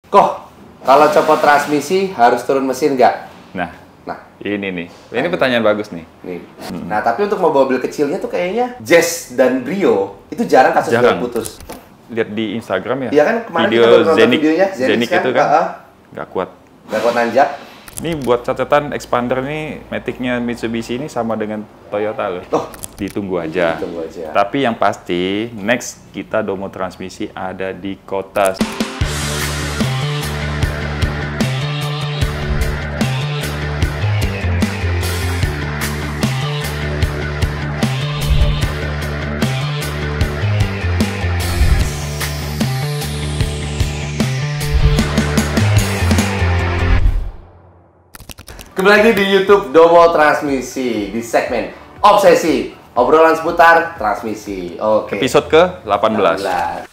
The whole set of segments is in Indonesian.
Kok, kalau copot transmisi harus turun mesin nggak? Nah, Nah, ini nih. Ini pertanyaan bagus nih. nih. Nah, tapi untuk mobil kecilnya tuh kayaknya Jazz dan Brio itu jarang kasus Jarang. putus. Lihat di Instagram ya. Iya kan kemarin video kita baru nonton Zenik, videonya, Zenik itu kan nggak kuat. nggak kuat nanjak. Ini buat catatan expander nih, Matic-nya Mitsubishi ini sama dengan Toyota loh. Oh, Ditunggu aja. Ditunggu aja. Tapi yang pasti, next kita Domo Transmisi ada di kota. Kembali lagi di YouTube Domo Transmisi di segmen Obsesi, obrolan seputar transmisi. Oke. Episode ke-18. 18.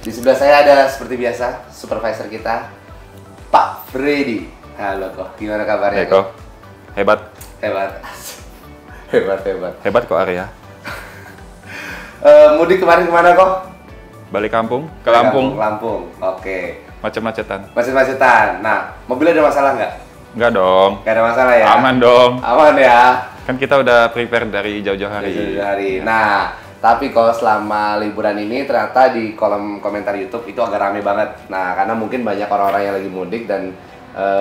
Di sebelah saya ada seperti biasa supervisor kita, Pak Freddy. Halo kok, gimana kabarnya? Eko, hebat. Hebat. Hebat. Hebat kok Arya. Mudik kemarin kemana kok? Balik kampung, ke Lampung. Lampung. Oke. Macet-macetan. Macet-macetan. Nah, mobilnya ada masalah nggak? Enggak dong. Nggak ada masalah ya? Aman dong. Aman ya? Kan kita udah prepare dari jauh-jauh hari. Hari. Nah, tapi kalau selama liburan ini ternyata di kolom komentar YouTube itu agak rame banget. Nah, karena mungkin banyak orang-orang yang lagi mudik dan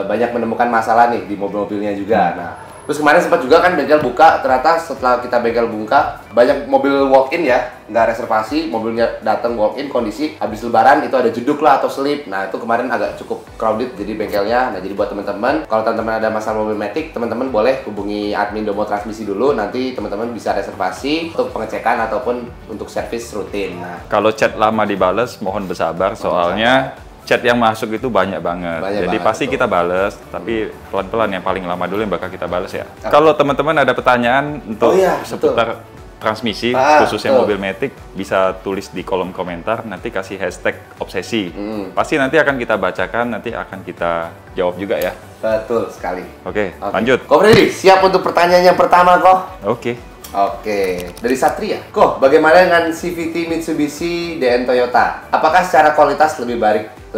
banyak menemukan masalah nih di mobil-mobilnya juga. Nah, terus kemarin sempat juga kan bengkel buka, ternyata setelah kita bengkel buka, banyak mobil walk-in ya, nggak reservasi, mobilnya datang walk-in, kondisi habis lebaran itu ada jeduk lah atau slip. Nah, itu kemarin agak cukup crowded jadi bengkelnya. Nah, jadi buat teman-teman, kalau teman-teman ada masalah mobil Matic, teman-teman boleh hubungi admin Domo Transmisi dulu, nanti teman-teman bisa reservasi untuk pengecekan ataupun untuk servis rutin. Nah, Kalau chat lama dibales, mohon bersabar soalnya chat yang masuk itu banyak banget. Banyak Jadi banget, pasti betul. kita bales, tapi pelan-pelan yang paling lama dulu yang bakal kita bales ya. Kalau teman-teman ada pertanyaan untuk iya, seputar transmisi, khususnya betul. mobil Matic, bisa tulis di kolom komentar, nanti kasih hashtag obsesi. Hmm. Pasti nanti akan kita bacakan, nanti akan kita jawab juga ya. betul sekali. Oke, Oke. lanjut. Kok Freddy, siap untuk pertanyaan yang pertama kok? Oke. Oke, dari Satria. Kok, bagaimana dengan CVT Mitsubishi DN Toyota? Apakah secara kualitas lebih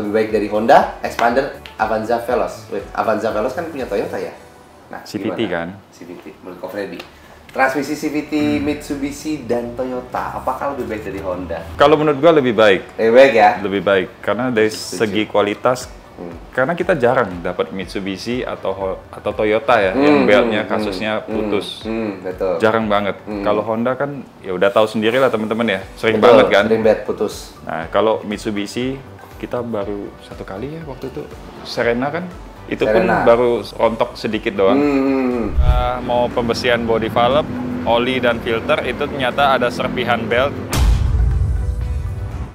baik dari Honda, Expander, Avanza Veloz? Wait, Avanza Veloz kan punya Toyota ya? Nah, CVT gimana? kan? CVT, menurut Kok Freddy. Transmisi CVT Mitsubishi dan Toyota, apakah lebih baik dari Honda? Kalau menurut gua lebih baik. Lebih baik ya? Lebih baik karena dari Setuju. segi kualitas, karena kita jarang dapat Mitsubishi atau Toyota ya yang beltnya kasusnya putus. Betul. Jarang banget. Kalau Honda kan ya udah tahu sendiri lah teman-teman ya, sering Betul, banget kan. sering banget putus. Nah, kalau Mitsubishi kita baru satu kali ya waktu itu Serena kan, itu Serena. pun baru rontok sedikit doang. Mau pembersihan body valve, oli dan filter itu ternyata ada serpihan belt.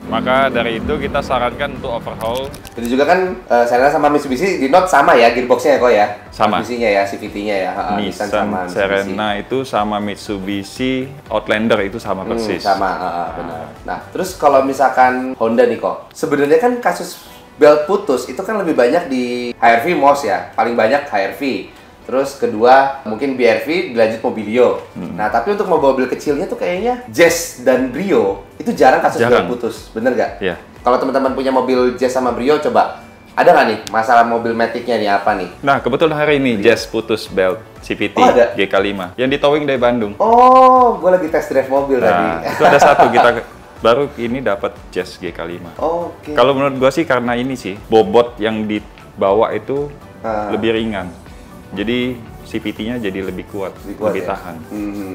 Maka dari itu kita sarankan untuk overhaul. Itu juga kan Serena sama Mitsubishi di Note sama ya gearboxnya ya kok ya? Sama. Transmisinya ya, CVT-nya ya. Nissan sama Mitsubishi. Serena itu sama Mitsubishi Outlander itu sama persis. Sama, benar. Nah, terus kalau misalkan Honda nih kok, sebenarnya kan kasus belt putus itu kan lebih banyak di HR-V most ya, paling banyak HR-V. Terus kedua mungkin BR-V dilanjut Mobilio. Nah, tapi untuk mobil kecilnya tuh kayaknya Jazz dan Brio itu jarang kasus belt Jarang. putus, bener nggak? Iya. Kalau teman-teman punya mobil Jazz sama Brio, coba ada nggak nih masalah mobil Matic-nya nih apa nih? Nah, kebetulan hari ini Jazz putus belt CVT Oh, ada? GK5 yang di towing dari Bandung. Oh, gue lagi test drive mobil Nah, tadi. itu ada satu kita baru ini dapat Jazz GK5. Oke. Kalau menurut gua sih karena ini sih bobot yang dibawa itu lebih ringan. Jadi CVT-nya jadi lebih kuat, lebih ya? tahan.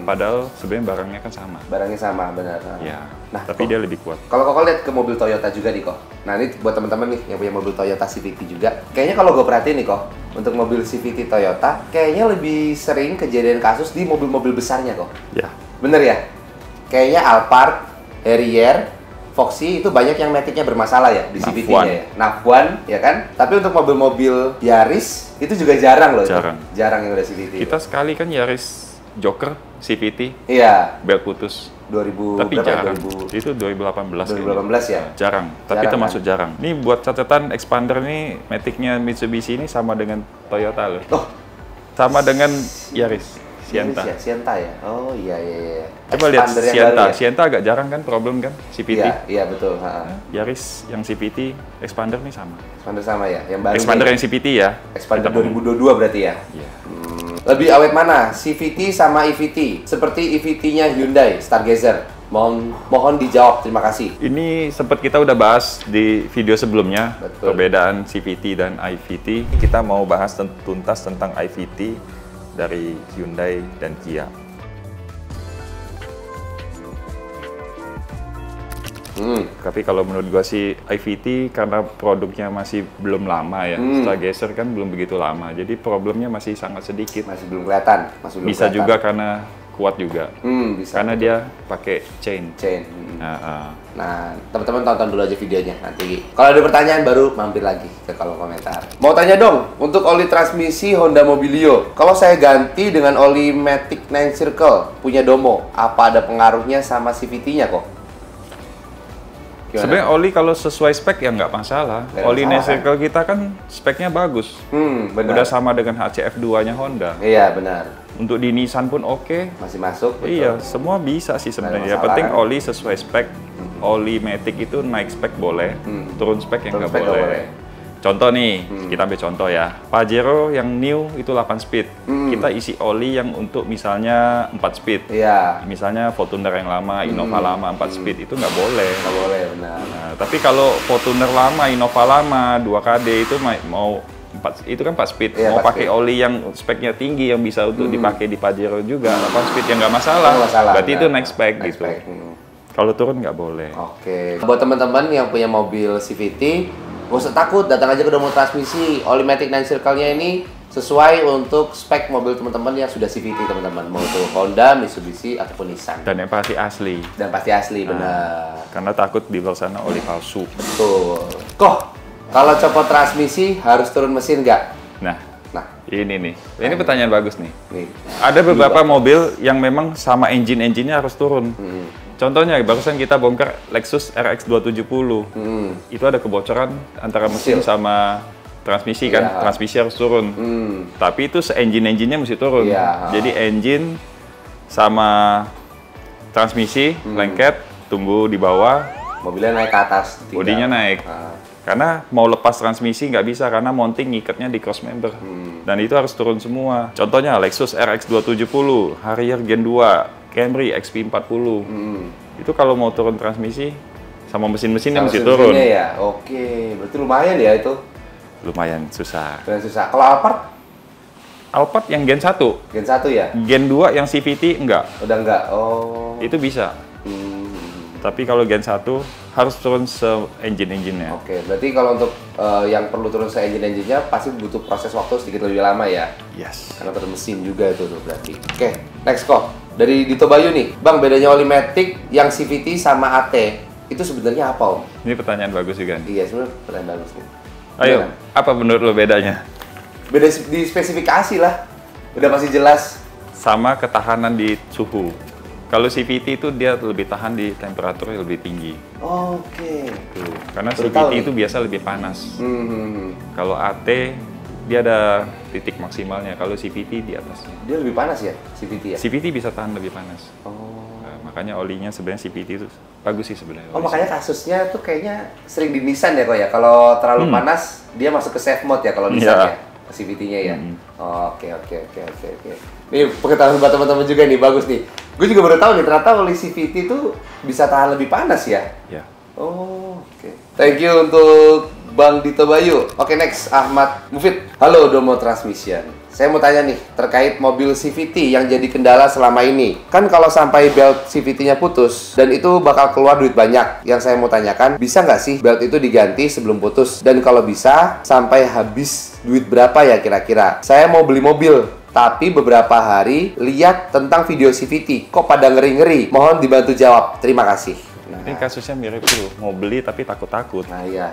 Padahal sebenarnya barangnya kan sama. Barangnya sama, benar. Ya, Nah, tapi dia lebih kuat. Kalau kok lihat ke mobil Toyota juga nih kok. Nah, ini buat teman-teman nih yang punya mobil Toyota CVT juga. Kayaknya kalau gue perhatiin nih kok, untuk mobil CVT Toyota, kayaknya lebih sering kejadian kasus di mobil-mobil besarnya kok. Ya. Bener ya? Kayaknya Alphard, Harrier, Foxy itu banyak yang Matic-nya bermasalah ya di CVT-nya ya. Nafwan, ya kan? Tapi untuk mobil-mobil Yaris itu juga jarang loh. Jarang. Jarang yang udah CVT. Kita sekali kan Yaris Joker CVT Iya, belt putus. 2000 Tapi berapa ya? jarang. Itu 2018 kayaknya. 2018 ya? Jarang, tapi Jarang, termasuk jarang. Ini buat catatan expander nih, Matic-nya Mitsubishi ini sama dengan Toyota loh. Oh, Sama dengan Yaris Sienta. Sienta ya? Oh iya. Coba lihat Expander yang Sienta. baru ya? Sienta agak jarang kan problem kan CVT. Iya betul. Yaris yang CVT, expander nih sama. Expander sama ya? Yang baru Expander nih? yang CVT ya. Expander 2022 berarti ya? Iya. Lebih awet mana? CVT sama EVT? Seperti EVT-nya Hyundai Stargazer. Mohon dijawab, terima kasih. Ini sempat kita udah bahas di video sebelumnya. Betul. Perbedaan CVT dan IVT. Kita mau bahas tuntas tentang IVT dari Hyundai dan Kia. Tapi kalau menurut gua sih IVT karena produknya masih belum lama ya. Stargazer kan belum begitu lama. Jadi problemnya masih sangat sedikit. Masih belum kelihatan. Bisa juga karena kuat juga. Bisa. Karena dia pakai chain. Nah, teman-teman tonton dulu aja videonya nanti. Kalau ada pertanyaan baru mampir lagi ke kolom komentar. Mau tanya dong, untuk oli transmisi Honda Mobilio, kalau saya ganti dengan oli Matic 9 Circle punya Domo, apa ada pengaruhnya sama CVT-nya kok? Sebenarnya oli kalau sesuai spek ya nggak masalah. Oli 9 Circle kita kan speknya bagus. Benar. Udah sama dengan HCF2-nya Honda. Iya, benar. Untuk di Nissan pun oke. Masih masuk, betul. Iya, semua bisa sih sebenarnya. Yang penting oli sesuai spek. Oli Matic itu naik spek boleh, turun spek yang nggak boleh. Contoh nih, kita ambil contoh ya. Pajero yang new itu 8 speed. Kita isi oli yang untuk misalnya 4 speed. Iya. Misalnya Fortuner yang lama, Innova lama 4 speed itu nggak boleh. Nggak boleh, benar. Nah, tapi kalau Fortuner lama, Innova lama, 2KD itu mau 4, itu kan 4 speed. Iya, mau 4 pakai speed. oli yang speknya tinggi yang bisa untuk dipakai di Pajero juga 8 speed ya nggak masalah. Nggak masalah, Berarti itu benar. naik spek Naik gitu. spek. Kalau turun nggak boleh. Oke. Buat teman-teman yang punya mobil CVT, gak usah takut, datang aja ke Domo Transmisi. Oli Matic 9 Circle-nya ini sesuai untuk spek mobil teman-teman yang sudah CVT, teman-teman. Mau itu Honda, Mitsubishi, ataupun Nissan. Dan yang pasti asli. Dan pasti asli, benar. Karena takut di luar sana oli palsu. Betul. Kok, kalau copot transmisi harus turun mesin nggak? Nah, Nah, ini nih. Ini pertanyaan bagus nih. nih. Ada beberapa mobil yang memang sama engine-nya harus turun. Contohnya, barusan kita bongkar Lexus RX 270. Itu ada kebocoran antara mesin sama transmisi kan. Iya. Transmisi harus turun. Tapi itu se-engine-nya mesti turun. Iya. Jadi engine sama transmisi lengket, tunggu di bawah, Mobilnya naik ke atas. tinggal. bodinya naik. Karena mau lepas transmisi nggak bisa karena mounting ngikatnya di cross member. Dan itu harus turun semua. Contohnya Lexus RX 270, Harrier Gen 2, Camry XP40. Itu kalau mau turun transmisi sama mesin-mesinnya mesti turun. Ya? Oke, berarti lumayan ya itu. Lumayan susah. Dan susah. Kalau Alphard, Alphard yang Gen 1, Gen 1 ya? Gen 2 yang CVT enggak. Udah enggak? Oh. Itu bisa. Tapi kalau Gen 1 harus turun se-engine-nya. Oke, berarti kalau untuk yang perlu turun se-engine-nya pasti butuh proses waktu sedikit lebih lama ya? Yes. Karena turun mesin juga itu tuh berarti. Oke, next kok. Dari Dito Bayu nih. Bang, bedanya oli Matic yang CVT sama AT itu sebenarnya apa, Om? Ini pertanyaan bagus juga nih. Iya, sebenarnya pertanyaan bagus nih. Ayo, Gimana? apa menurut lo bedanya? Beda di spesifikasi lah. Udah pasti jelas. Sama ketahanan di suhu. Kalau CVT itu dia lebih tahan di temperatur yang lebih tinggi. Oke. Tuh. Karena Baru tahu CVT nih. itu biasa lebih panas. Kalau AT dia ada titik maksimalnya. Kalau CVT di atasnya. Dia lebih panas ya, CVT ya? CVT bisa tahan lebih panas. Oh. Nah, makanya olinya sebenarnya CVT itu bagus sih sebenarnya. Oh, makanya kasusnya tuh kayaknya sering di Nissan ya kok ya. Kalau terlalu panas, dia masuk ke safe mode ya kalau Nissan ya. CVT-nya ya. Oke. Nih pengetahuan buat teman-teman juga nih, bagus nih. Gue juga baru tahu nih, ternyata oli CVT itu bisa tahan lebih panas ya. Ya. Oh, oke. Thank you untuk Bang Dito Bayu. Oke, next Ahmad Mufid. Halo Domo Transmission. Saya mau tanya nih, terkait mobil CVT yang jadi kendala selama ini. Kan kalau sampai belt CVT-nya putus, dan itu bakal keluar duit banyak. Yang saya mau tanyakan, bisa nggak sih belt itu diganti sebelum putus? Dan kalau bisa, sampai habis duit berapa ya kira-kira? Saya mau beli mobil, tapi beberapa hari lihat tentang video CVT. Kok pada ngeri-ngeri? Mohon dibantu jawab. Terima kasih. Ini kasusnya mirip tuh, mau beli tapi takut-takut. Nah iya,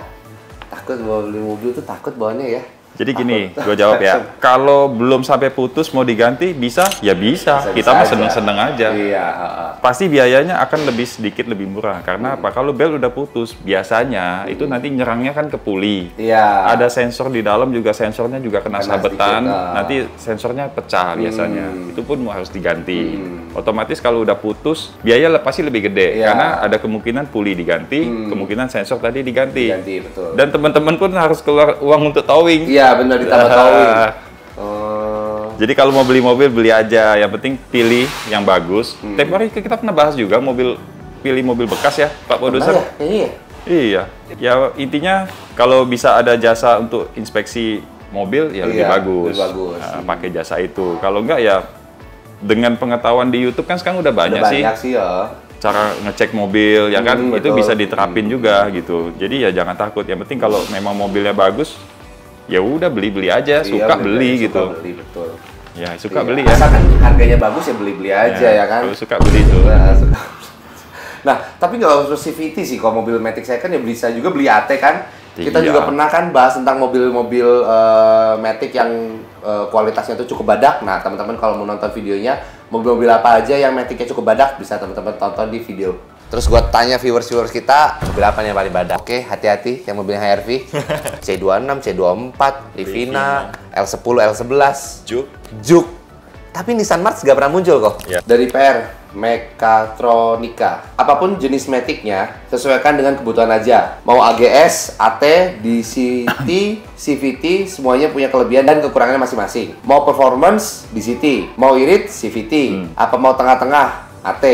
takut bawa beli mobil tuh takut bawanya ya. Jadi gini, gue jawab ya. Kalau belum sampai putus mau diganti, bisa? Ya bisa. Kita mah seneng-seneng aja. Iya. Pasti biayanya akan lebih sedikit lebih murah. Karena apa? Kalau bel udah putus, biasanya itu nanti nyerangnya kan ke puli. Iya. Ada sensor di dalam juga, sensornya juga kena sabetan. sedikit, Nanti sensornya pecah biasanya. Itu pun harus diganti. Otomatis kalau udah putus, biaya pasti lebih gede. Iya. Karena ada kemungkinan puli diganti, kemungkinan sensor tadi diganti. Betul. Dan teman-teman pun harus keluar uang untuk towing. Iya, benar, ditambah towing. Jadi kalau mau beli mobil, beli aja. Yang penting pilih yang bagus. Tempo hari kita pernah bahas juga pilih mobil bekas ya, Pak Produser. Iya. Ya intinya kalau bisa ada jasa untuk inspeksi mobil ya lebih bagus. Nah, pakai jasa itu. Kalau enggak ya dengan pengetahuan di YouTube kan sekarang udah banyak sih ya. Cara ngecek mobil ya kan, itu bisa diterapin juga gitu. Jadi ya jangan takut. Yang penting kalau memang mobilnya bagus, ya udah beli aja, suka beli gitu. Beli, betul. Ya suka beli ya. Asalkan harganya bagus ya beli aja ya kan. Kalau suka beli itu. Nah, tapi nggak harus CVT sih. Kalau mobil Matic Second ya bisa juga beli AT kan. Kita juga pernah kan bahas tentang mobil-mobil Matic yang kualitasnya itu cukup badak. Nah, teman-teman kalau mau nonton videonya, mobil-mobil apa aja yang Matic-nya cukup badak, bisa teman-teman tonton di video. Terus gue tanya viewers kita, mobil apa yang paling badak? Oke, hati-hati yang mobilnya HR-V. C26, C24, Livina, L10, L11, Juke. Tapi Nissan March nggak pernah muncul kok. Ya. Dari PR, Mechatronica. Apapun jenis Matic-nya, sesuaikan dengan kebutuhan aja. Mau AGS, AT, DCT, CVT, semuanya punya kelebihan dan kekurangannya masing-masing. Mau performance, DCT. Mau irit, CVT. Apa mau tengah-tengah, AT.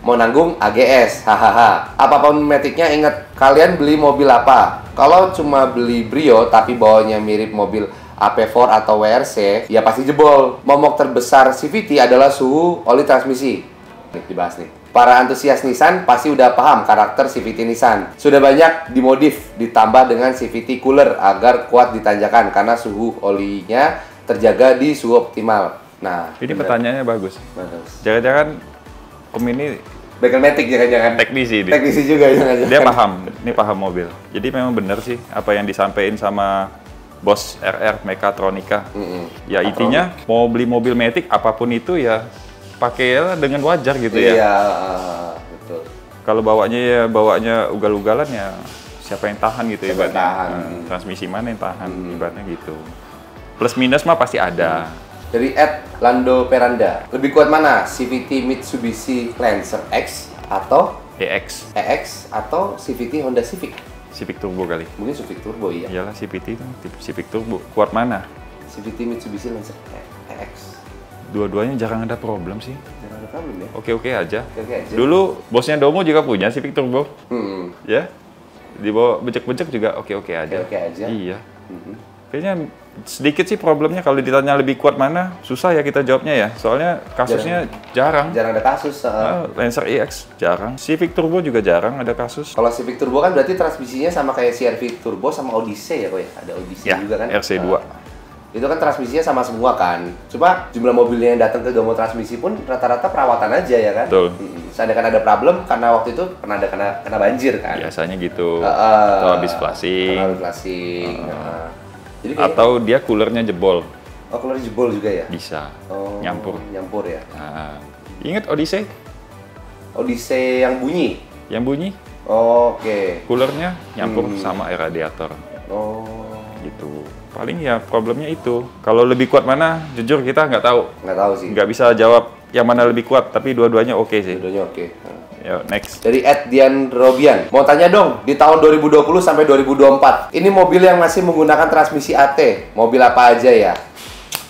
Mau nanggung, AGS, hahaha. Apapun Matic-nya, ingat, kalian beli mobil apa? Kalau cuma beli Brio, tapi bawahnya mirip mobil AP4 atau WRC, ya pasti jebol. Momok terbesar CVT adalah suhu oli transmisi. Nih, dibahas nih. Para antusias Nissan pasti udah paham karakter CVT Nissan. Sudah banyak dimodif, ditambah dengan CVT cooler agar kuat di tanjakan karena suhu olinya terjaga di suhu optimal. Nah, ini pertanyaannya bagus. Jangan-jangan Om ini Matic jangan-jangan. Teknisi dia. Teknisi juga jangan-jangan. Dia paham mobil. Jadi memang benar sih apa yang disampaikan sama bos RR Mechatronica. Ya intinya mau beli mobil Matic apapun itu ya pakailah dengan wajar gitu ya. Iya, betul. Kalau bawanya ugal-ugalan ya siapa yang tahan gitu ya, transmisi mana yang tahan ibaratnya gitu. Plus minus mah pasti ada. Dari Lando Peranda, lebih kuat mana? CVT Mitsubishi Lancer X atau EX atau CVT Honda Civic? Civic Turbo kali. Mungkin Civic Turbo ya. Iyalah CVT itu Civic Turbo. Kuat mana? CVT Mitsubishi Lancer EX. Dua-duanya jarang ada problem sih. Jarang ada problem ya? Oke aja. Oke aja. Dulu bosnya Domo juga punya Civic Turbo. Ya. Dibawa becek-becek juga oke aja. Oke aja. Iya. Kayaknya sedikit sih problemnya kalau ditanya lebih kuat mana, susah ya kita jawabnya ya. Soalnya kasusnya jarang. Jarang ada kasus. Lancer EX jarang. Civic Turbo juga jarang ada kasus. Kalau Civic Turbo kan berarti transmisinya sama kayak CR-V Turbo sama Odyssey ya kok ya? Ada Odyssey ya, juga kan? RC2. Itu kan transmisinya sama semua kan. Cuma jumlah mobilnya yang datang ke Gamo Transmisi pun rata-rata perawatan aja ya kan. Betul. Seandainya kan ada problem karena waktu itu pernah ada kena banjir kan. Biasanya gitu. Atau habis flashing. Jadi kayak, atau dia coolernya jebol. Oh, coolernya jebol juga ya? Bisa. Oh, nyampur ya. Nah, ingat Odyssey? Odyssey yang bunyi? Yang bunyi? Oh, oke. Coolernya nyampur sama air radiator. Oh. Gitu. Paling ya problemnya itu. Kalau lebih kuat mana, jujur kita nggak tahu. Nggak tahu sih. Nggak bisa jawab yang mana lebih kuat, tapi dua-duanya oke sih. Dua-duanya oke. Ya, next. Dari Dian Robian, mau tanya dong, di tahun 2020 sampai 2024, ini mobil yang masih menggunakan transmisi AT, mobil apa aja ya?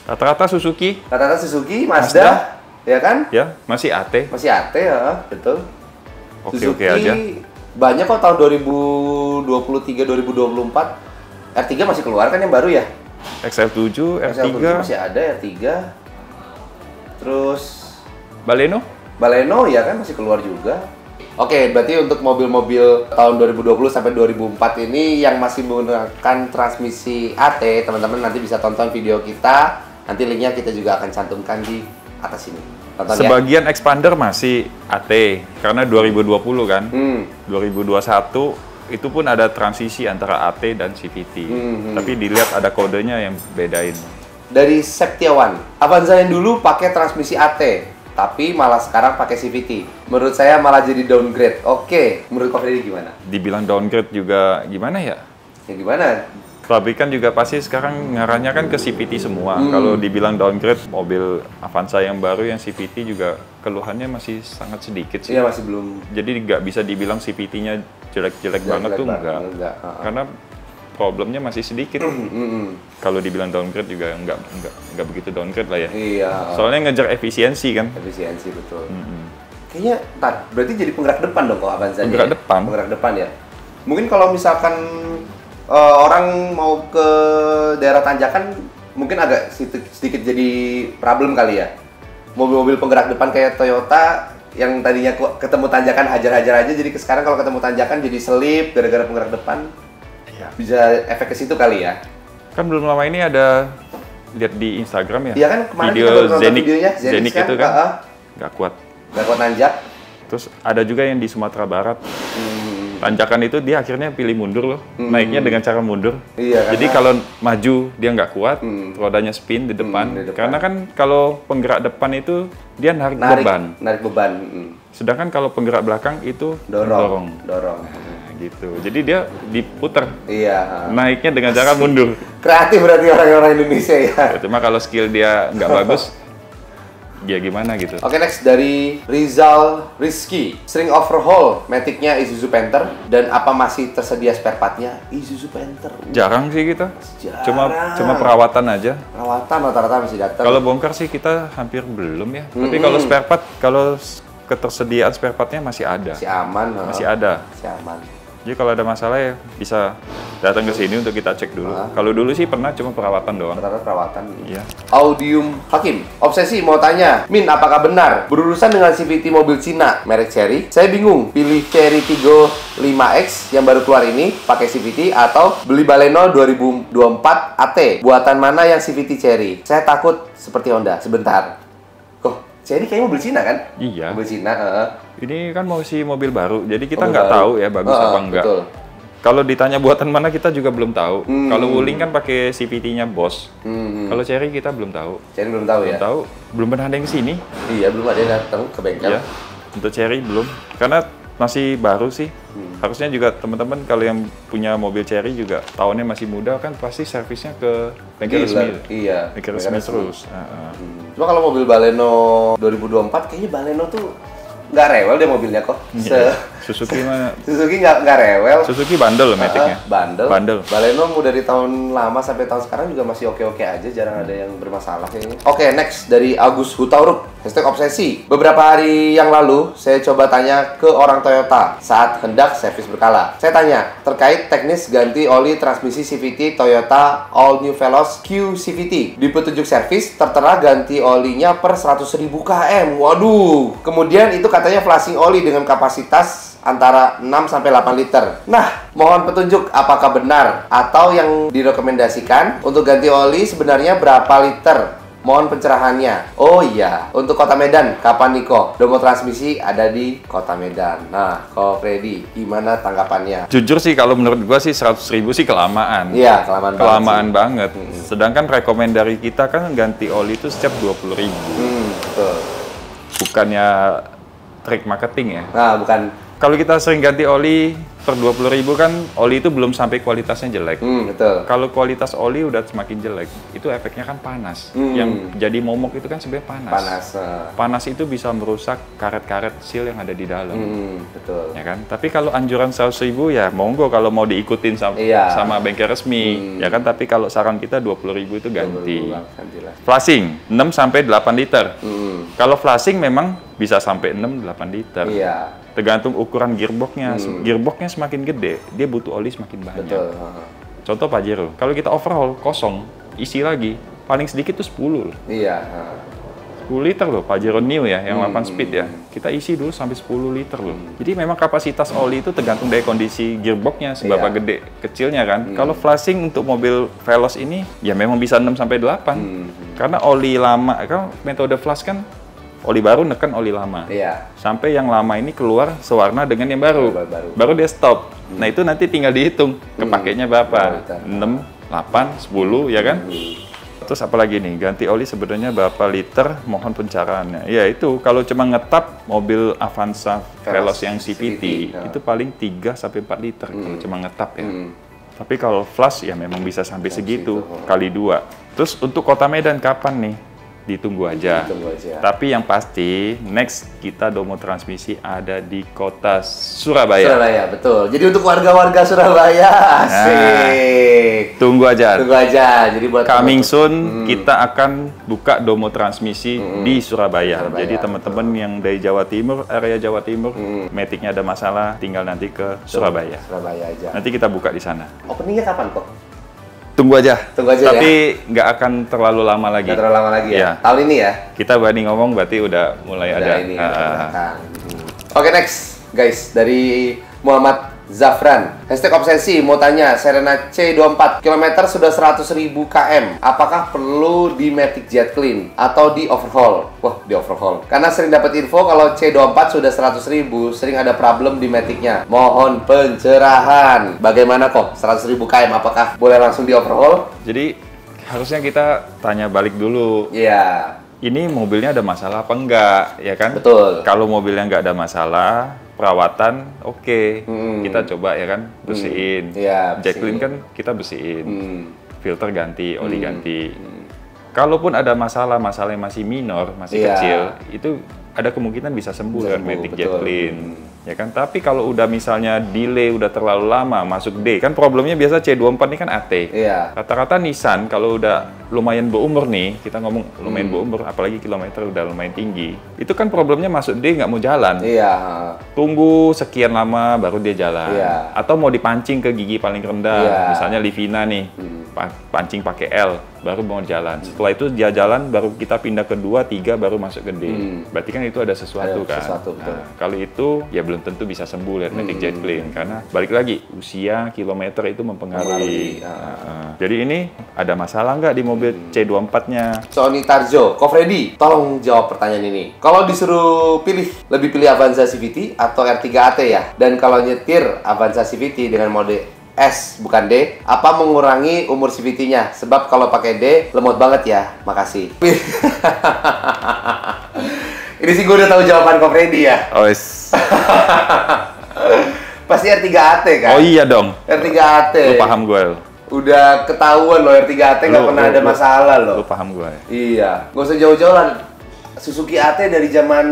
Rata-rata Suzuki. Rata-rata Suzuki, Mazda, ya kan? Ya, masih AT. Masih AT ya, betul. Oke aja. Banyak kok tahun 2023, 2024. R3 masih keluar kan yang baru ya? XL7, R3. XL7 masih ada, R3. Terus Baleno ya kan masih keluar juga. Oke, berarti untuk mobil-mobil tahun 2020 sampai 2004 ini yang masih menggunakan transmisi AT, teman-teman nanti bisa tonton video kita. Nanti linknya kita juga akan cantumkan di atas ini. Tonton sebagian expander masih AT karena 2020 kan. 2021 itu pun ada transisi antara AT dan CVT. Tapi dilihat ada kodenya yang bedain. Dari Septiawan, Avanza yang dulu pakai transmisi AT, tapi malah sekarang pakai CVT. Menurut saya malah jadi downgrade. Oke, menurut Ko Freddy gimana? Dibilang downgrade juga gimana ya? Ya gimana? Pabrikan juga pasti sekarang ngarahnya kan ke CVT semua. Kalau dibilang downgrade, mobil Avanza yang baru yang CVT juga keluhannya masih sangat sedikit sih. Iya, masih belum. Jadi nggak bisa dibilang CVT-nya jelek-jelek banget tuh enggak. Karena problemnya masih sedikit. Kalau dibilang downgrade juga nggak begitu downgrade lah ya. Iya. Soalnya ngejar efisiensi kan. Efisiensi, betul. Kayaknya, berarti jadi penggerak depan dong kalau Avanza. Penggerak depan. Penggerak depan ya. Mungkin kalau misalkan orang mau ke daerah tanjakan, mungkin agak sedikit jadi problem kali ya. Mobil-mobil penggerak depan kayak Toyota yang tadinya ketemu tanjakan hajar-hajar aja, jadi sekarang kalau ketemu tanjakan jadi selip gara-gara penggerak depan. Bisa efek ke situ kali ya. Kan belum lama ini ada lihat di Instagram ya. Iya kan, kemarin video kita baru nonton Zenik, videonya, Zenik kan? itu kan nggak kuat. Nggak kuat nanjak. Terus ada juga yang di Sumatera Barat. Tanjakan itu dia akhirnya pilih mundur loh. Naiknya dengan cara mundur. Iya, jadi kalau maju dia nggak kuat, rodanya spin di depan. Karena kan kalau penggerak depan itu dia narik beban. Narik beban. Sedangkan kalau penggerak belakang itu Dorong. Gitu. Jadi dia diputer. Iya. Naiknya dengan cara mundur. Kreatif berarti orang-orang Indonesia ya. Cuma kalau skill dia nggak bagus, dia gimana gitu. Oke, next dari Rizal Rizky. Sering overhaul Matic-nya Isuzu Panther dan apa masih tersedia spare part-nya Isuzu Panther? Jarang sih kita. Jarang. Cuma perawatan aja. Perawatan rata-rata masih datang. Kalau bongkar sih kita hampir belum ya. Tapi kalau spare part, kalau ketersediaan spare part-nya masih ada. Masih aman. Masih ada. Masih aman. Jadi kalau ada masalah ya bisa datang ke sini untuk kita cek dulu. Kalau dulu sih pernah cuma perawatan doang. Rata-rata perawatan. Iya. Audium Hakim. Obsesi mau tanya, Min, apakah benar berurusan dengan CVT mobil Cina merek Chery? Saya bingung pilih Chery Tiggo 5X yang baru keluar ini pakai CVT atau beli Baleno 2024 AT. Buatan mana yang CVT Chery? Saya takut seperti Honda. Sebentar. Kok Chery kayaknya mobil Cina kan? Iya. Mobil Cina. Ini kan masih mobil baru, jadi kita nggak tahu ya bagus apa enggak. Betul. Kalau ditanya buatan mana kita juga belum tahu. Kalau Wuling kan pakai CVT-nya Bosch. Kalau Chery kita belum tahu. Chery belum tahu ya? Belum tahu. Belum pernah ada yang kesini. Iya, belum ada yang datang ke bengkel. Iya. Untuk Chery belum. Karena masih baru sih. Harusnya juga teman-teman kalau yang punya mobil Chery juga tahunnya masih muda kan pasti servisnya ke bengkel resmi. Iya. Bengkel resmi terus. Cuma kalau mobil Baleno 2024 kayaknya Baleno tuh nggak rewel deh mobilnya kok. Suzuki mah. Suzuki nggak rewel. Suzuki bandel Matic-nya. Bandel. Baleno mau dari tahun lama sampai tahun sekarang juga masih oke-oke aja, jarang ada yang bermasalah kayaknya. Oke, next dari Agus Hutauruk. #obsesi. Beberapa hari yang lalu saya coba tanya ke orang Toyota saat hendak servis berkala. Saya tanya terkait teknis ganti oli transmisi CVT Toyota All New Veloz Q CVT. Di petunjuk servis tertera ganti olinya per 100.000 km. Waduh. Kemudian itu katanya flashing oli dengan kapasitas antara 6 sampai 8 liter. Nah, mohon petunjuk apakah benar atau yang direkomendasikan untuk ganti oli sebenarnya berapa liter? Mohon pencerahannya. Oh iya, untuk Kota Medan, kapan nih kok? Domo transmisi ada di Kota Medan. Nah, Ko Freddy, gimana tanggapannya? Jujur sih kalau menurut gua sih 100.000 sih kelamaan. Iya, kelamaan banget. Sedangkan rekomend dari kita kan ganti oli itu setiap 20.000. Betul. Bukannya trik marketing ya. Nah, bukan. Kalau kita sering ganti oli per 20.000 kan oli itu belum sampai kualitasnya jelek. Betul. Kalau kualitas oli udah semakin jelek, itu efeknya kan panas. Yang jadi momok itu kan sebenarnya panas. Panas itu bisa merusak karet-karet seal yang ada di dalam. Betul. Ya kan? Tapi kalau anjuran 100.000 ya monggo kalau mau diikutin sama bengkel resmi. Ya kan? Tapi kalau saran kita 20.000 itu ganti. Flashing 6 sampai 8 liter. Kalau flashing memang bisa sampai 6-8 liter. Iya. Tergantung ukuran gearboxnya. Gearboxnya semakin gede, dia butuh oli semakin banyak. Betul. Contoh Pajero, kalau kita overhaul kosong, isi lagi, paling sedikit tuh 10 loh. Iya. 10 liter loh, Pajero New ya, yang 8 speed ya. Kita isi dulu sampai 10 liter loh. Jadi memang kapasitas oli itu tergantung dari kondisi gearboxnya, seberapa gede kecilnya kan. Kalau flashing untuk mobil Veloz ini, ya memang bisa 6 sampai 8. Karena oli lama, kan metode flash kan oli baru neken oli lama. Iya. Sampai yang lama ini keluar sewarna dengan yang baru. Baru dia stop. Nah itu nanti tinggal dihitung kepakainya berapa. 6, 8, 10 ya kan? Terus apalagi nih, ganti oli sebenarnya berapa liter, mohon pencaraannya. Ya itu, kalau cuma ngetap mobil Avanza Veloz yang CVT, itu paling 3 sampai 4 liter kalau cuma ngetap ya. Tapi kalau flush ya memang bisa sampai segitu, kali 2. Terus untuk Kota Medan kapan nih? Ditunggu aja. Tapi yang pasti, next kita Domo Transmisi ada di kota Surabaya. Surabaya, betul. Jadi untuk warga-warga Surabaya, asik. Tunggu aja. Tunggu aja. Jadi buat coming soon, kita akan buka Domo Transmisi di Surabaya. Jadi teman-teman yang dari Jawa Timur, area Jawa Timur, Matic-nya ada masalah, tinggal nanti ke Surabaya. Surabaya aja. Nanti kita buka di sana. Openingnya kapan kok? Tunggu aja. Tunggu aja. Tapi nggak akan terlalu lama lagi. Nggak terlalu lama lagi ya? Tahun ini ya? Kita berani ngomong berarti udah mulai ada. Ini, Oke, next guys, dari Muhammad Zafran. Hashtag obsesi, mau tanya, Serena C24 km sudah 100.000 km. Apakah perlu di Matic Jet Clean atau di overhaul? Wah, di overhaul. Karena sering dapat info kalau C24 sudah 100.000, sering ada problem di Matic-nya. Mohon pencerahan. Bagaimana kok 100.000 km? Apakah boleh langsung di overhaul? Jadi harusnya kita tanya balik dulu. Iya. Ini mobilnya ada masalah apa enggak, ya kan? Betul. Kalau mobilnya nggak ada masalah, perawatan oke. Kita coba ya kan, bersihin. Jet clean kan kita bersihin. Filter ganti, oli ganti. Kalaupun ada masalah yang masih minor, masih kecil, itu ada kemungkinan bisa sembuh dengan Matic Jet Clean. Ya kan, tapi kalau udah misalnya delay udah terlalu lama masuk D, kan problemnya biasa C24 ini kan AT. Rata-rata Nissan kalau udah lumayan berumur nih, kita ngomong lumayan berumur, apalagi kilometer udah lumayan tinggi, itu kan problemnya masuk D nggak mau jalan. Tunggu sekian lama baru dia jalan. Atau mau dipancing ke gigi paling rendah, misalnya Livina nih, pancing pakai L, baru mau jalan. Setelah itu dia jalan, baru kita pindah ke 2, 3, baru masuk ke D. Berarti kan itu ada sesuatu kan. Nah, kalau itu ya belum tentu bisa sembuh lihat Matic Jet Clean, karena balik lagi usia, kilometer itu mempengaruhi. Jadi ini ada masalah nggak di mobil C24-nya? Sony Tarjo, Ko Freddy, tolong jawab pertanyaan ini. Kalau disuruh pilih, lebih pilih Avanza CVT atau R3 AT ya? Dan kalau nyetir Avanza CVT dengan mode S bukan D, apa mengurangi umur CVT-nya? Sebab kalau pakai D lemot banget ya. Makasih. Ini sih gue udah tahu jawaban Ko Freddy ya. Pasti R3 AT kan? Oh iya dong. R3 AT. Lu paham gue. Udah ketahuan loh R3 AT nggak pernah ada masalah loh. Lu paham gue. Iya. Gak usah jauh-jauh lah. Suzuki AT dari zaman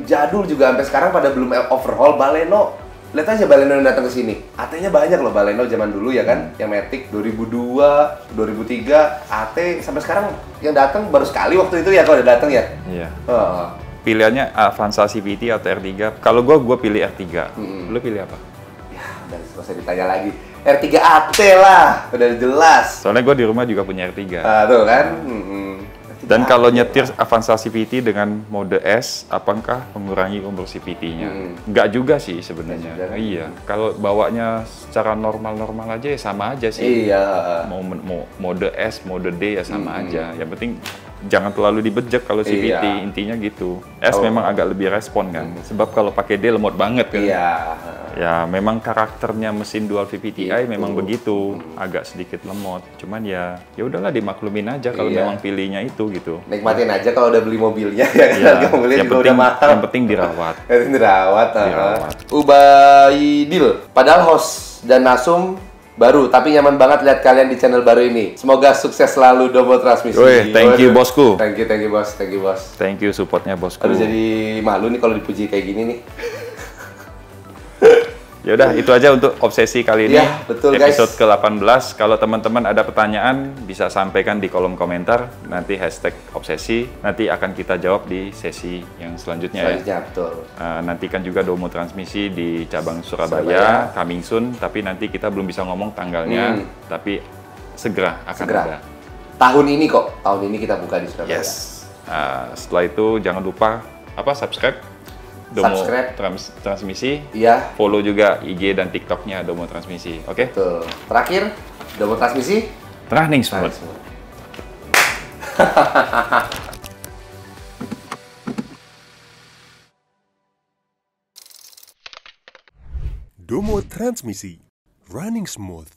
jadul juga sampai sekarang pada belum overhaul. Baleno. Lihat aja Baleno yang datang ke sini. AT-nya banyak loh Baleno zaman dulu ya kan. Yang Matic 2002, 2003, AT sampai sekarang yang datang baru sekali waktu itu ya kalau udah datang ya. Iya. Pilihannya Avanza CVT atau R3. Kalau gue pilih R3. Lu pilih apa? Ya, udah nggak usah ditanya lagi. R3 AT lah, udah jelas. Soalnya gue di rumah juga punya R3. Tuh kan. Dan kalau nyetir Avanza CVT dengan mode S, apakah mengurangi umur CVT-nya? Enggak juga sih sebenarnya. Iya. Kalau bawanya secara normal-normal aja ya sama aja sih. Iya. Mau mode S, mode D ya sama aja. Yang penting jangan terlalu dibejek kalau CVT, intinya gitu. S memang agak lebih respon kan. Sebab kalau pakai D lemot banget kan. Iya. Ya memang karakternya mesin dual VVT-i memang begitu, agak sedikit lemot. Cuman ya udahlah dimaklumin aja kalau memang pilihnya itu gitu. Nikmatin aja kalau udah beli mobilnya ya. Mobilnya juga udah mahal. Yang penting dirawat. Dirawat. Ubaidil, padahal host dan Nasum baru, tapi nyaman banget lihat kalian di channel baru ini. Semoga sukses selalu Domo Transmisi. Thank you bosku. Thank you bos. Thank you supportnya bosku. Aduh jadi malu nih kalau dipuji kayak gini nih. Ya udah itu aja untuk obsesi kali ini. Ya, betul, episode ke-18. Kalau teman-teman ada pertanyaan bisa sampaikan di kolom komentar. Nanti hashtag obsesi. Nanti akan kita jawab di sesi yang selanjutnya ya. Betul. Nantikan juga Domo Transmisi di cabang Surabaya, coming soon. Tapi nanti kita belum bisa ngomong tanggalnya. Tapi segera akan ada. Tahun ini kok. Tahun ini kita buka di Surabaya. Yes. Setelah itu jangan lupa subscribe. Domo Transmisi. Iya. Follow juga IG dan TikToknya Domo Transmisi. Oke? Betul. Terakhir, Domo Transmisi. Running smooth. Domo Transmisi, running smooth.